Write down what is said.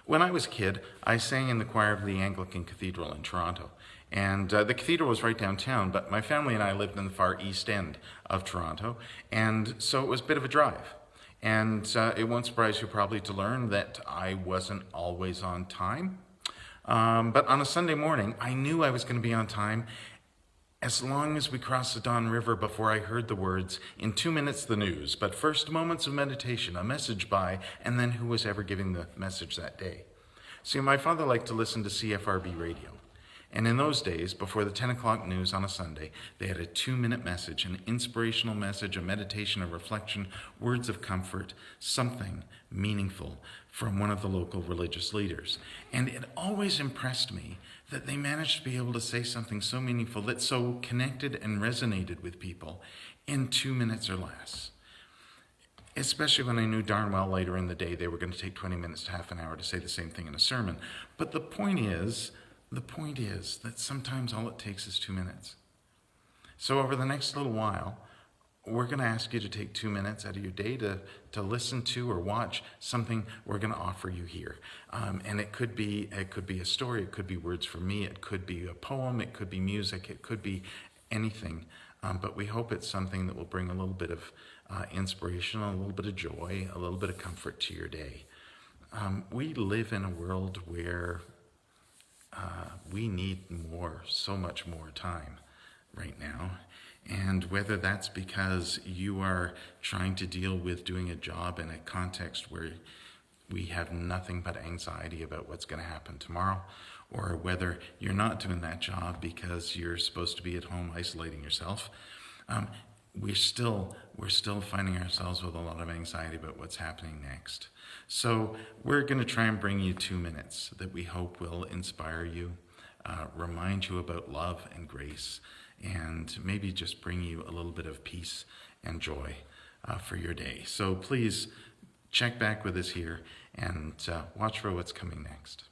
When I was a kid, I sang in the choir of the Anglican Cathedral in Toronto. And the cathedral was right downtown, but my family and I lived in the far east end of Toronto, and so it was a bit of a drive. And it won't surprise you probably to learn that I wasn't always on time. But on a Sunday morning, I knew I was going to be on time as long as we crossed the Don River before I heard the words, "In 2 minutes, the news, but first moments of meditation, a message by," and then who was ever giving the message that day. See, my father liked to listen to CFRB radio. And in those days, before the 10 o'clock news on a Sunday, they had a 2-minute message, an inspirational message, a meditation, a reflection, words of comfort, something meaningful from one of the local religious leaders. And it always impressed me that they managed to be able to say something so meaningful that so connected and resonated with people in 2 minutes or less. Especially when I knew darn well later in the day they were going to take 20 minutes to half an hour to say the same thing in a sermon. But the point is that sometimes all it takes is 2 minutes. So over the next little while, we're going to ask you to take 2 minutes out of your day to listen to or watch something we're going to offer you here. And it could be a story, it could be words from me, it could be a poem, it could be music, it could be anything. But we hope it's something that will bring a little bit of inspiration, a little bit of joy, a little bit of comfort to your day. We live in a world where we need so much more time right now. And whether that's because you are trying to deal with doing a job in a context where we have nothing but anxiety about what's going to happen tomorrow, or whether you're not doing that job because you're supposed to be at home isolating yourself, we're still finding ourselves with a lot of anxiety about what's happening next. So we're going to try and bring you 2 minutes that we hope will inspire you, remind you about love and grace, and maybe just bring you a little bit of peace and joy for your day. So please check back with us here and watch for what's coming next.